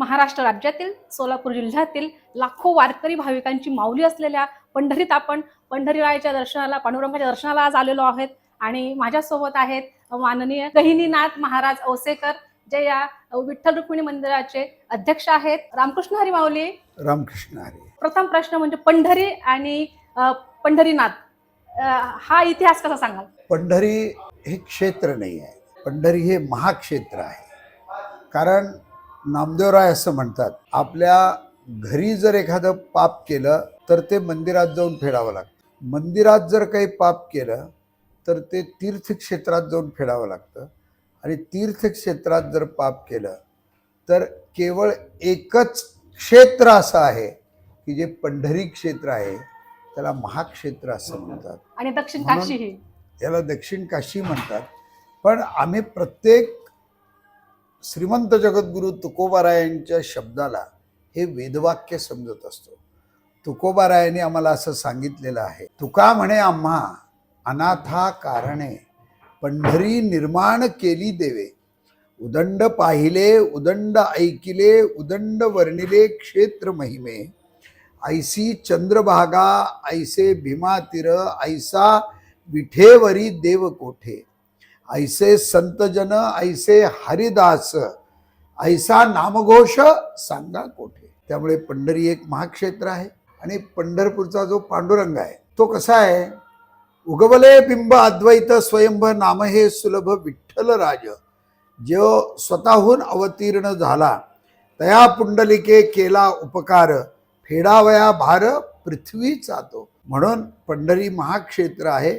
महाराष्ट्र राज्यातील सोलापूर जिल्ह्यातील लाखो वारकरी भाविकांची माऊली असलेल्या पंढरीत आपण पंढरीरायाच्या दर्शनाला, पांडुरंगाच्या दर्शनाला आज आलेलो आहोत. आणि माझ्यासोबत आहेत माननीय गहिनीनाथ महाराज औसेकर, जे या विठ्ठल रुक्मिणी मंदिराचे अध्यक्ष आहेत. रामकृष्ण हरी माऊली. रामकृष्ण हरी. प्रथम प्रश्न म्हणजे पंढरी आणि पंढरीनाथ हा इतिहास कसा सांगाल? पंढरी हे क्षेत्र नाही आहे, पंढरी हे महाक्षेत्र आहे. कारण नामदेवराय असं म्हणतात, आपल्या घरी जर एखादं पाप केलं तर ते मंदिरात जाऊन फेडावं लागतं. मंदिरात जर काही पाप केलं तर ते तीर्थक्षेत्रात जाऊन फेडावं लागतं. आणि तीर्थक्षेत्रात जर पाप केलं तर केवळ एकच क्षेत्र असं आहे की जे पंढरी क्षेत्र आहे, त्याला महाक्षेत्र असं म्हणतात. आणि दक्षिण काशी ही याला दक्षिण काशी म्हणतात. पण आम्ही प्रत्येक श्रीमंत जगद्गुरु तुकोबारायांच्या शब्दाला हे वेदवाक्य समजत असतो. तुकोबारायांनी आम्हाला असं सांगितलेलं आहे, तुका म्हणे आम्हा अनाथा कारणे पंढरी निर्माण केली देवे. उदंड पाहिले उदंड ऐकिले उदंड वर्णिले क्षेत्र महिमे. ऐसी चंद्रभागा ऐसे भीमातीर ऐसा विठेवरी देव कोठे. ऐसे संतजन ऐसे हरिदास ऐसा नामघोष सांगा कोठे. त्यामुळे पंढरी एक महाक्षेत्र आहे. आणि पंढरपूरचा जो पांडुरंग आहे तो कसा आहे, उगवले बिंब अद्वैत स्वयंभ नाम हे सुलभ विठ्ठल राज. जो स्वतःहून अवतीर्ण झाला तया पुंडलिके केला उपकार. फेडावया भार पृथ्वीचा तो. म्हणून पंढरी महाक्षेत्र आहे.